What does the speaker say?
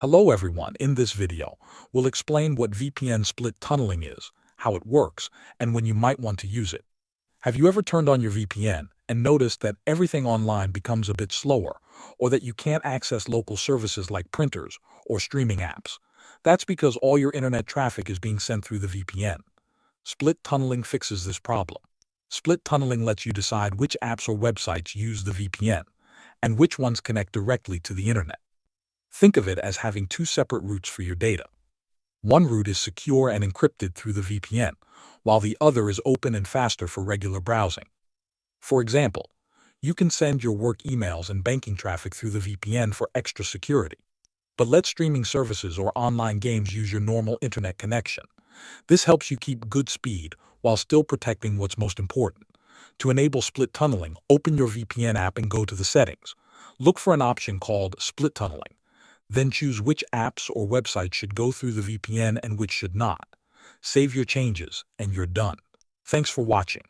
Hello everyone, in this video, we'll explain what VPN split tunneling is, how it works, and when you might want to use it. Have you ever turned on your VPN and noticed that everything online becomes a bit slower, or that you can't access local services like printers or streaming apps? That's because all your internet traffic is being sent through the VPN. Split tunneling fixes this problem. Split tunneling lets you decide which apps or websites use the VPN, and which ones connect directly to the internet. Think of it as having two separate routes for your data. One route is secure and encrypted through the VPN, while the other is open and faster for regular browsing. For example, you can send your work emails and banking traffic through the VPN for extra security. But let streaming services or online games use your normal internet connection. This helps you keep good speed while still protecting what's most important. To enable split tunneling, open your VPN app and go to the settings. Look for an option called split tunneling. Then choose which apps or websites should go through the VPN and which should not. Save your changes, and you're done. Thanks for watching.